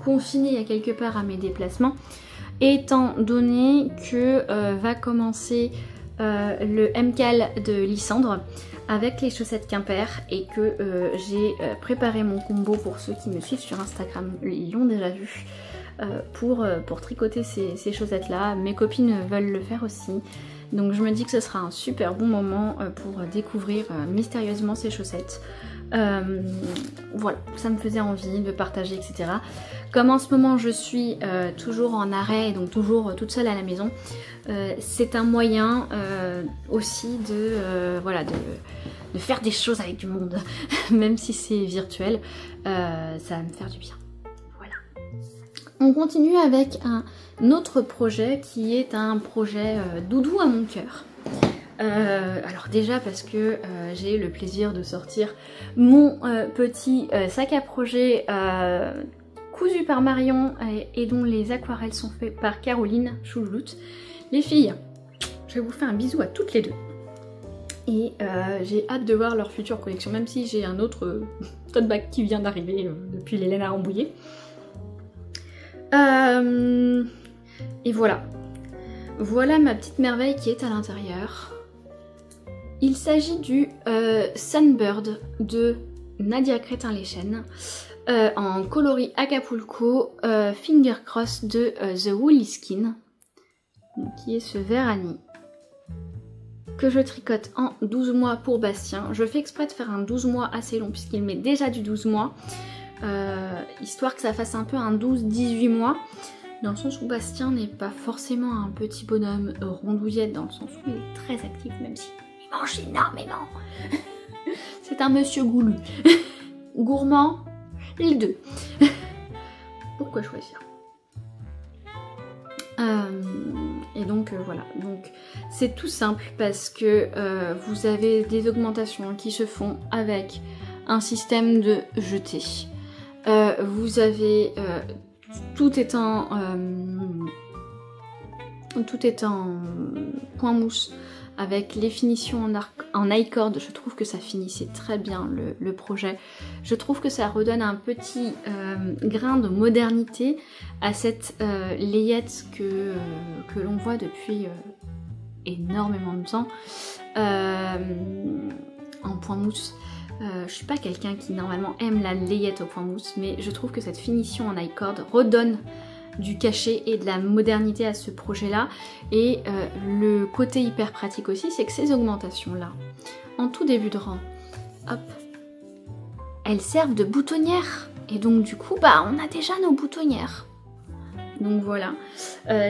confinées à quelque part à mes déplacements, étant donné que va commencer le MCAL de Lysandre avec les chaussettes Quimper et que j'ai préparé mon combo pour ceux qui me suivent sur Instagram, ils l'ont déjà vu. Pour tricoter ces chaussettes là. Mes copines veulent le faire aussi, donc je me dis que ce sera un super bon moment pour découvrir mystérieusement ces chaussettes. Voilà, ça me faisait envie de partager, etc. Comme en ce moment je suis toujours en arrêt et donc toujours toute seule à la maison, c'est un moyen aussi de faire des choses avec du monde. Même si c'est virtuel, ça va me faire du bien. On continue avec un autre projet qui est un projet doudou à mon cœur. Alors déjà parce que j'ai eu le plaisir de sortir mon petit sac à projet cousu par Marion et dont les aquarelles sont faites par Caroline Chouloute. Les filles, je vais vous faire un bisou à toutes les deux. Et j'ai hâte de voir leur future collection, même si j'ai un autre tote bag qui vient d'arriver depuis l'Hélène à Rambouillet. Et voilà. Voilà ma petite merveille qui est à l'intérieur. Il s'agit du Sunbird de Nadia Crétin-Leschen en coloris Acapulco Finger Cross de The Woolly Skin, qui est ce vert anis que je tricote en 12 mois pour Bastien. Je fais exprès de faire un 12 mois assez long puisqu'il met déjà du 12 mois. Histoire que ça fasse un peu un 12-18 mois, dans le sens où Bastien n'est pas forcément un petit bonhomme rondouillette, dans le sens où il est très actif, même si il mange énormément. C'est un monsieur goulu. Gourmand, les deux. Pourquoi choisir? Et donc voilà, donc c'est tout simple parce que vous avez des augmentations qui se font avec un système de jeté. Vous avez tout est en point mousse avec les finitions en I-cord. Je trouve que ça finissait très bien le projet. Je trouve que ça redonne un petit grain de modernité à cette layette que l'on voit depuis énormément de temps en point mousse. Je suis pas quelqu'un qui normalement aime la layette au point mousse, mais je trouve que cette finition en I-cord redonne du cachet et de la modernité à ce projet là. Et le côté hyper pratique aussi, c'est que ces augmentations là, en tout début de rang, hop, elles servent de boutonnières. Et donc du coup, bah on a déjà nos boutonnières. Donc voilà,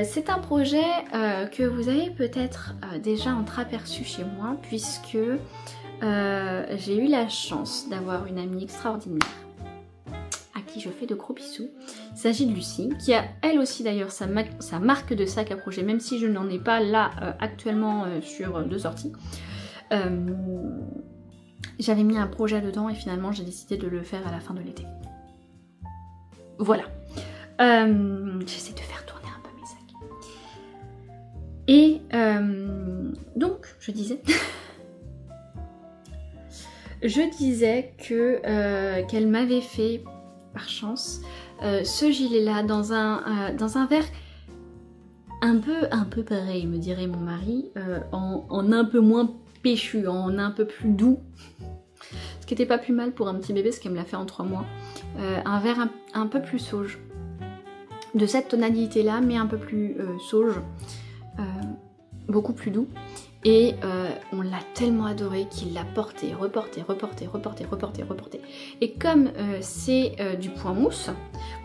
c'est un projet que vous avez peut-être déjà entreaperçu chez moi, puisque j'ai eu la chance d'avoir une amie extraordinaire à qui je fais de gros bisous. Il s'agit de Lucie, qui a elle aussi d'ailleurs sa marque de sac à projet, même si je n'en ai pas là actuellement sur deux sorties. J'avais mis un projet dedans et finalement j'ai décidé de le faire à la fin de l'été. Voilà. J'essaie de faire tourner un peu mes sacs. Et donc, je disais... Je disais que qu'elle m'avait fait, par chance, ce gilet-là dans un vert un peu pareil, me dirait mon mari, en un peu moins péchu, en un peu plus doux. Ce qui était pas plus mal pour un petit bébé, ce qu'elle me l'a fait en 3 mois. Un vert un peu plus sauge. De cette tonalité-là, mais un peu plus sauge. Beaucoup plus doux. Et on l'a tellement adoré qu'il l'a porté, reporté. Et comme c'est du point mousse,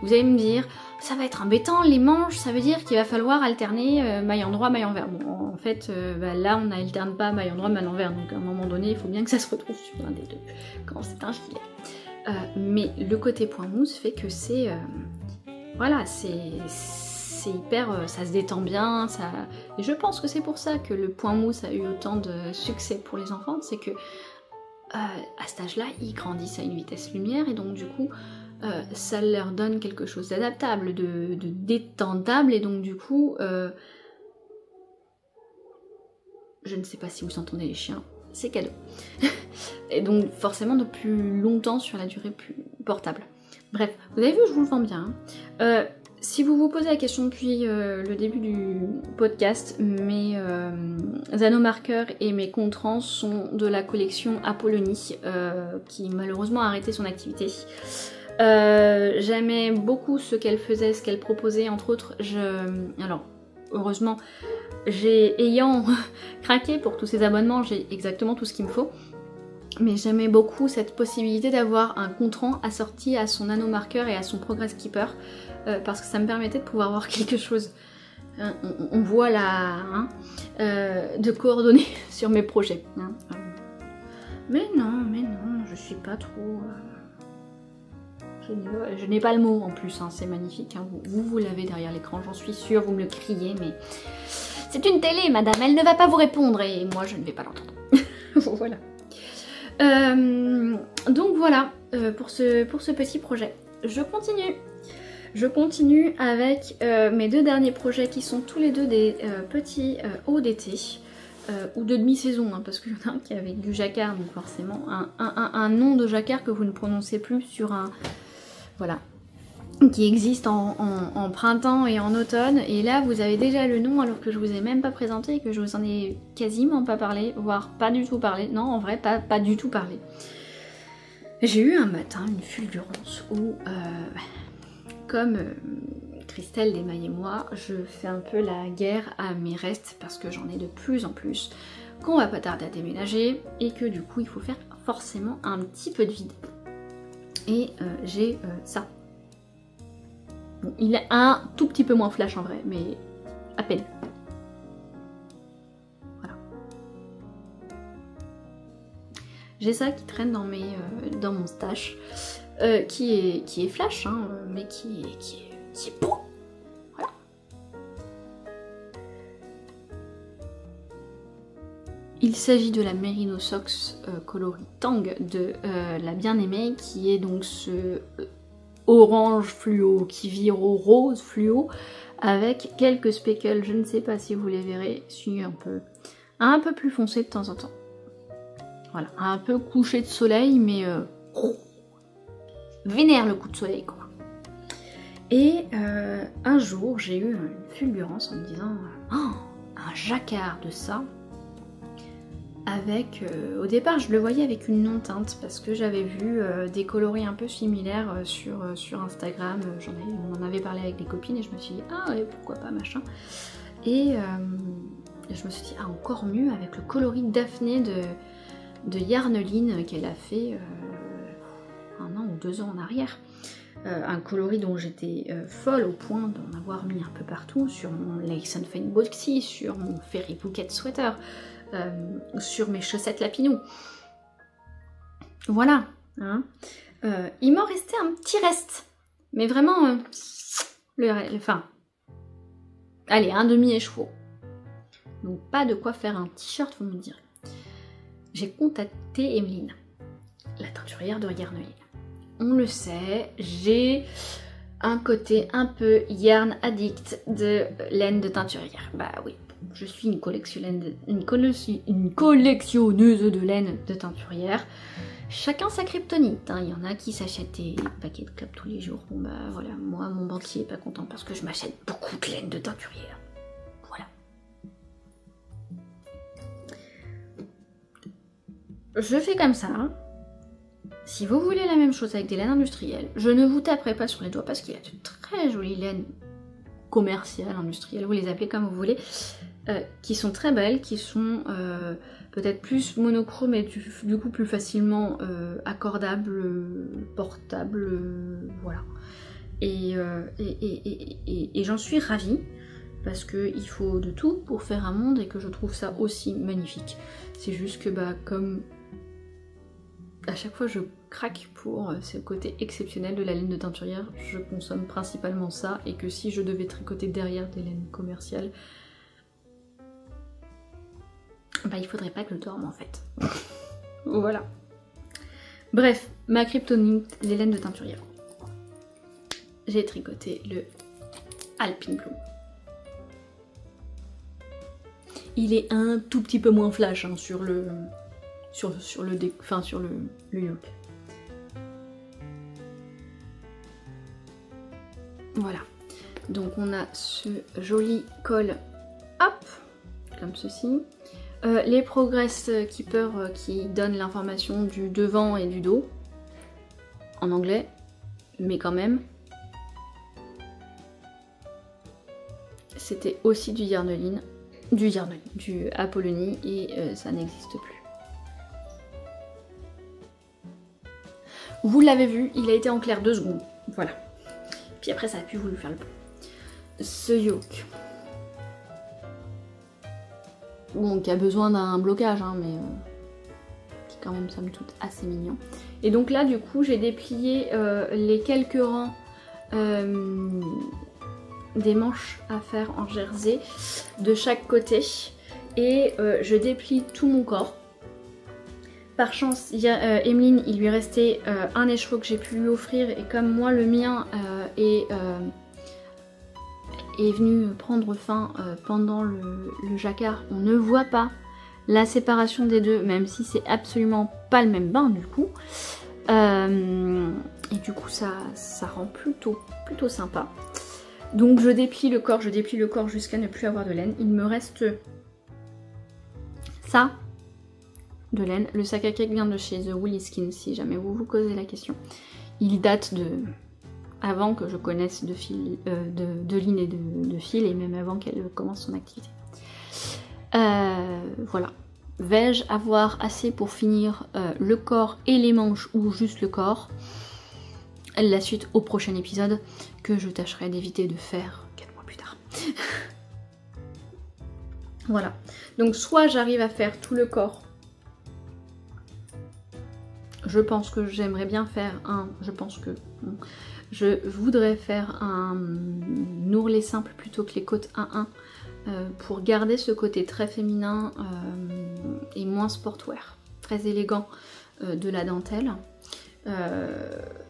vous allez me dire, ça va être embêtant, les manches, ça veut dire qu'il va falloir alterner maille endroit, maille envers. Bon, en fait, là on n'alterne pas maille endroit, maille envers, donc à un moment donné, il faut bien que ça se retrouve sur un des deux, quand c'est un gilet. Mais le côté point mousse fait que c'est... voilà, c'est hyper... ça se détend bien, ça... Et je pense que c'est pour ça que le point mousse a eu autant de succès pour les enfants, c'est que à cet âge-là, ils grandissent à une vitesse lumière, et donc du coup, ça leur donne quelque chose d'adaptable, de détendable, et donc du coup... je ne sais pas si vous entendez les chiens, c'est cadeau. Et donc forcément de plus longtemps sur la durée plus portable. Bref, vous avez vu, je vous le vends bien. Si vous vous posez la question depuis le début du podcast, mes anomarqueurs et mes contrants sont de la collection Apollonie, qui malheureusement a arrêté son activité. J'aimais beaucoup ce qu'elle faisait, ce qu'elle proposait, entre autres. Alors, heureusement, ayant craqué pour tous ces abonnements, j'ai exactement tout ce qu'il me faut. Mais j'aimais beaucoup cette possibilité d'avoir un contrant assorti à son nanomarqueur et à son progress keeper, parce que ça me permettait de pouvoir voir quelque chose. On voit là, de coordonnées sur mes projets. Mais non, je suis pas trop... Je n'ai pas le mot en plus, c'est magnifique. Vous l'avez derrière l'écran, j'en suis sûre, vous me le criez, mais... C'est une télé, madame, elle ne va pas vous répondre, et moi je ne vais pas l'entendre. Voilà. Donc voilà, pour ce petit projet. Je continue avec mes deux derniers projets qui sont tous les deux des petits hauts d'été. Ou de demi-saison, parce qu'il y en a un qui est avec du jacquard, donc forcément un nom de jacquard que vous ne prononcez plus sur un... Voilà. Qui existe en printemps et en automne, et là vous avez déjà le nom alors que je vous ai même pas présenté et que je vous en ai quasiment pas parlé, voire pas du tout parlé. Non, en vrai, pas du tout parlé. J'ai eu un matin une fulgurance où, comme Christelle, Desmailles et moi, je fais un peu la guerre à mes restes parce que j'en ai de plus en plus, qu'on va pas tarder à déménager et que du coup il faut faire forcément un petit peu de vide. Et j'ai ça. Bon, il est un tout petit peu moins flash en vrai, mais à peine. Voilà. J'ai ça qui traîne dans mon stash, qui est flash, mais qui est beau. Voilà. Il s'agit de la Merino Socks coloris Tang de la bien-aimée, qui est donc ce... orange fluo qui vire au rose fluo avec quelques speckles, je ne sais pas si vous les verrez, si un peu plus foncé de temps en temps. Voilà, un peu couché de soleil, mais vénère le coup de soleil quoi. Et un jour j'ai eu une fulgurance en me disant un jacquard de ça. Avec, au départ je le voyais avec une non-teinte parce que j'avais vu des coloris un peu similaires sur Instagram, on en avait parlé avec des copines et je me suis dit ah ouais pourquoi pas machin, et je me suis dit ah encore mieux avec le coloris Daphné de Yarneline qu'elle a fait 1 an ou 2 ans en arrière, un coloris dont j'étais folle au point d'en avoir mis un peu partout sur mon Lace and Fein Boxy, sur mon Fairy Bouquet Sweater, sur mes chaussettes Lapinou. Voilà. Il m'en restait un petit reste. Mais vraiment, enfin, allez, un demi-écheveau. Donc pas de quoi faire un t-shirt, vous me direz. J'ai contacté Emeline, la teinturière de Yarneline. On le sait, j'ai un côté un peu yarn addict de laine de teinturière. Bah oui. Je suis une collectionneuse de laine de teinturière. Chacun sa kryptonite. Il y en a qui s'achètent des paquets de clopes tous les jours. Bon bah voilà, moi mon banquier est pas content parce que je m'achète beaucoup de laine de teinturière. Voilà. Je fais comme ça. Si vous voulez la même chose avec des laines industrielles, je ne vous taperai pas sur les doigts parce qu'il y a de très jolies laines commerciales, industrielles, vous les appelez comme vous voulez. qui sont très belles, qui sont peut-être plus monochromes et du coup plus facilement accordables, portables, voilà. Et j'en suis ravie parce qu'il faut de tout pour faire un monde et que je trouve ça aussi magnifique. C'est juste que bah comme à chaque fois je craque pour ce côté exceptionnel de la laine de teinturière, je consomme principalement ça et que si je devais tricoter derrière des laines commerciales, bah il faudrait pas que je dorme en fait. Voilà. Bref, ma kryptonite, les laines de teinturière. J'ai tricoté le Alpine Bloom. Il est un tout petit peu moins flash hein, sur le yoke. Voilà. Donc on a ce joli col, hop, comme ceci. Les Progress Keeper qui donnent l'information du devant et du dos en anglais, mais quand même. C'était aussi du Apollonie et ça n'existe plus. Vous l'avez vu, il a été en clair 2 secondes, voilà. Puis après ça a pu voulu faire le pot. Ce yoke. Bon, qui a besoin d'un blocage, hein, mais qui est quand même somme toute assez mignon. Et donc là du coup j'ai déplié les quelques rangs des manches à faire en jersey de chaque côté et je déplie tout mon corps. Par chance, Emeline, il lui restait un écheveau que j'ai pu lui offrir et comme moi le mien est venu prendre fin pendant le jacquard, on ne voit pas la séparation des deux, même si c'est absolument pas le même bain du coup. Et du coup ça rend plutôt sympa. Donc je déplie le corps jusqu'à ne plus avoir de laine. Il me reste ça de laine. Le sac à cake vient de chez The Woolly Skin, si jamais vous vous posez la question. Il date de avant que je connaisse de Line et de fil, et même avant qu'elle commence son activité. Voilà. Vais-je avoir assez pour finir le corps et les manches ou juste le corps? La suite au prochain épisode que je tâcherai d'éviter de faire 4 mois plus tard. Voilà. Donc soit j'arrive à faire tout le corps. Je pense que j'aimerais bien faire je voudrais faire un ourlet simple plutôt que les côtes 1-1 pour garder ce côté très féminin et moins sportwear, très élégant de la dentelle.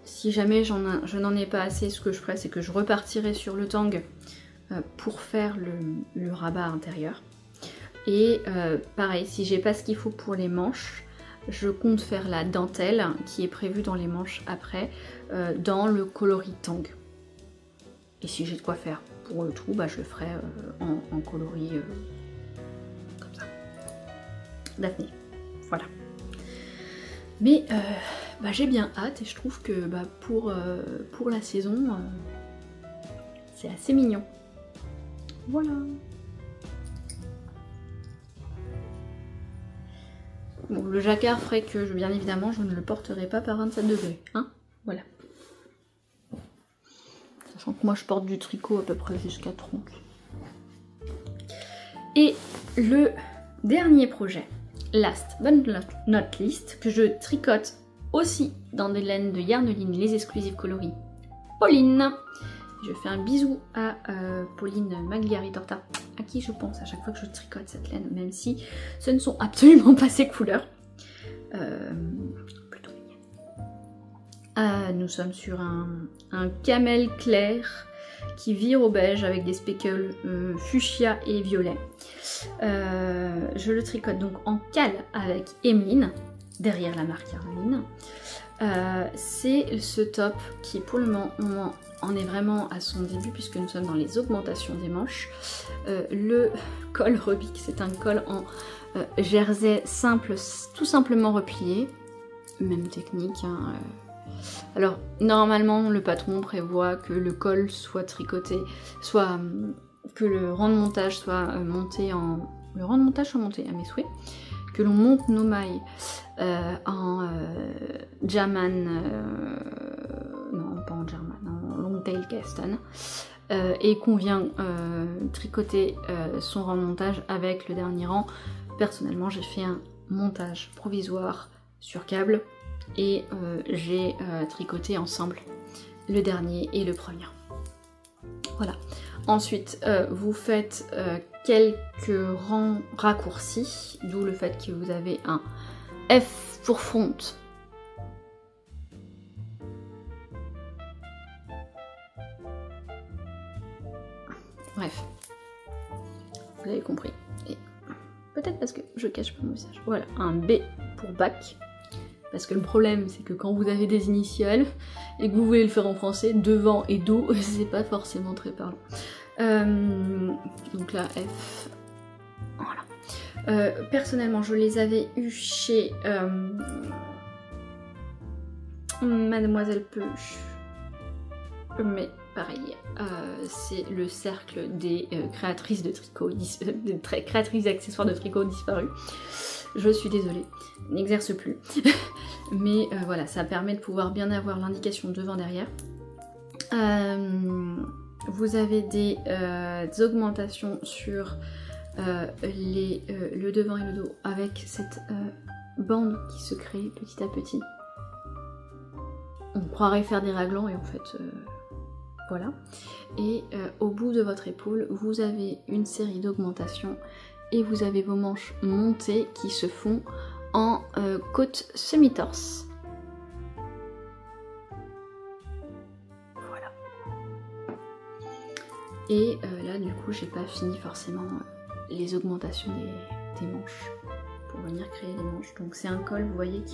Si jamais je n'en ai pas assez, ce que je ferai c'est que je repartirai sur le tang pour faire le rabat intérieur. Et pareil, si j'ai pas ce qu'il faut pour les manches, je compte faire la dentelle qui est prévue dans les manches après dans le coloris tang. Et si j'ai de quoi faire pour le tout, bah je le ferai en coloris comme ça. Daphné. Voilà. Mais bah, j'ai bien hâte et je trouve que bah, pour la saison, c'est assez mignon. Voilà. Bon, le jacquard ferait que, bien évidemment, je ne le porterai pas par 27 degrés. Hein, voilà. Sachant que moi, je porte du tricot à peu près jusqu'à tronc. Et le dernier projet, last but not least, que je tricote aussi dans des laines de Yarneline, les exclusives coloris Pauline. Je fais un bisou à Pauline Magliari Torta, à qui je pense à chaque fois que je tricote cette laine, même si ce ne sont absolument pas ses couleurs. Plutôt mignonne. Nous sommes sur un camel clair qui vire au beige avec des speckles fuchsia et violet. Je le tricote donc en cale avec Emeline, derrière la marque Yarneline. C'est ce top qui pour le moment en est vraiment à son début puisque nous sommes dans les augmentations des manches. Le col Rubik, c'est un col en jersey simple, tout simplement replié, même technique hein. Alors normalement le patron prévoit que le col soit tricoté, soit que le rang de montage soit monté en... Le rang de montage soit monté à mes souhaits, que l'on monte nos mailles en German... non, pas en German, en Longtail Castan. Et qu'on vient tricoter son rang de montage avec le dernier rang. Personnellement, j'ai fait un montage provisoire sur câble et j'ai tricoté ensemble le dernier et le premier. Voilà. Ensuite, vous faites quelques rangs raccourcis, d'où le fait que vous avez un F pour front. Bref, vous l'avez compris. Et peut-être parce que je cache mon visage. Voilà, un B pour back. Parce que le problème, c'est que quand vous avez des initiales et que vous voulez le faire en français, devant et dos, c'est pas forcément très parlant. Donc là, F. Voilà. Personnellement, je les avais eus chez Mademoiselle Peluche. Mais pareil, c'est le cercle des créatrices de tricot, créatrices d'accessoires de tricot disparus. Je suis désolée, n'exerce plus. Mais voilà, ça permet de pouvoir bien avoir l'indication devant-derrière. Vous avez des augmentations sur le devant et le dos avec cette bande qui se crée petit à petit. On croirait faire des raglans et en fait... voilà. Et au bout de votre épaule, vous avez une série d'augmentations et vous avez vos manches montées qui se font en côte semi-torse. Voilà. Et là, du coup, j'ai pas fini forcément les augmentations des manches pour venir créer les manches. Donc c'est un col, vous voyez,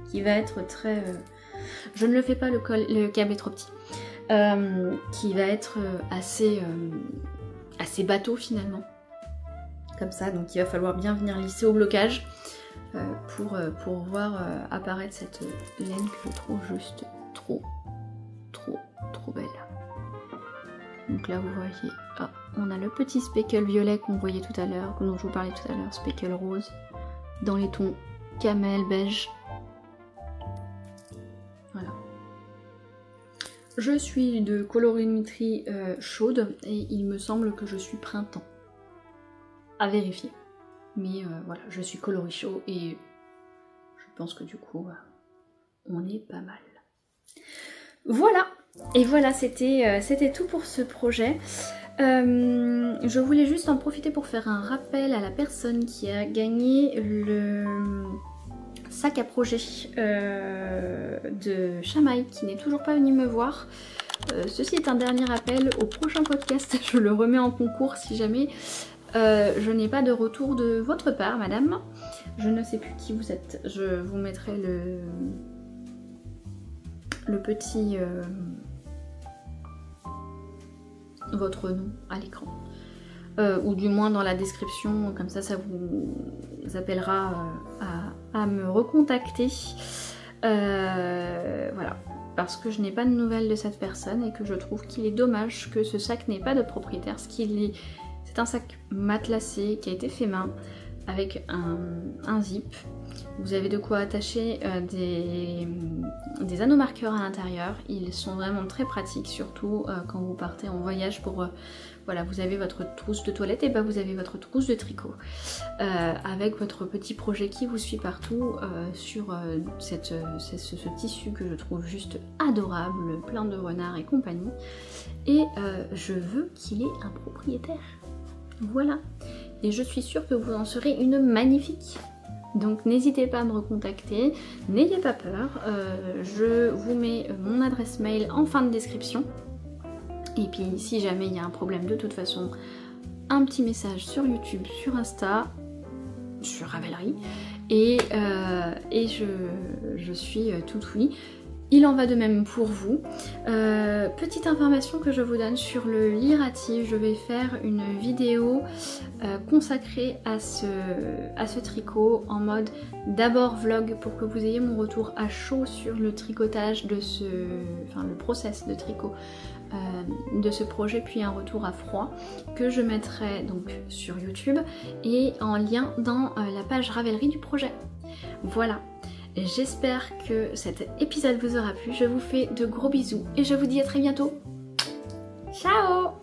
qui va être très... Je ne le fais pas, le câble est trop petit. Qui va être assez bateau finalement, comme ça, donc il va falloir bien venir lisser au blocage pour voir apparaître cette laine que je trouve juste trop belle. Donc là vous voyez, oh, on a le petit speckle violet qu'on voyait tout à l'heure, dont je vous parlais tout à l'heure, speckle rose, dans les tons camel, beige. Voilà. Je suis de colorimétrie chaude et il me semble que je suis printemps. À vérifier. Mais voilà, je suis coloris chaud et je pense que du coup, on est pas mal. Voilà. Et voilà, c'était tout pour ce projet. Je voulais juste en profiter pour faire un rappel à la personne qui a gagné le... sac à projet de Chamaï qui n'est toujours pas venu me voir. Ceci est un dernier appel. Au prochain podcast, je le remets en concours si jamais je n'ai pas de retour de votre part, madame. Je ne sais plus qui vous êtes. Je vous mettrai le petit... votre nom à l'écran. Ou du moins dans la description, comme ça vous appellera à me recontacter. Voilà, parce que je n'ai pas de nouvelles de cette personne et que je trouve qu'il est dommage que ce sac n'ait pas de propriétaire. C'est un sac matelassé qui a été fait main avec un zip. Vous avez de quoi attacher des anneaux marqueurs à l'intérieur. Ils sont vraiment très pratiques, surtout quand vous partez en voyage pour... voilà, vous avez votre trousse de toilette et bah vous avez votre trousse de tricot. Avec votre petit projet qui vous suit partout sur ce tissu que je trouve juste adorable, plein de renards et compagnie. Et je veux qu'il ait un propriétaire. Voilà. Et je suis sûre que vous en serez une magnifique. Donc n'hésitez pas à me recontacter, n'ayez pas peur, je vous mets mon adresse mail en fin de description. Et puis si jamais il y a un problème de toute façon, un petit message sur YouTube, sur Insta, sur Ravelry, et je suis toute oui. Il en va de même pour vous. Petite information que je vous donne sur le Lirati, je vais faire une vidéo consacrée à ce tricot en mode d'abord vlog pour que vous ayez mon retour à chaud sur le tricotage de le process de tricot de ce projet, puis un retour à froid que je mettrai donc sur YouTube et en lien dans la page Ravelry du projet. Voilà, j'espère que cet épisode vous aura plu, je vous fais de gros bisous et je vous dis à très bientôt. Ciao!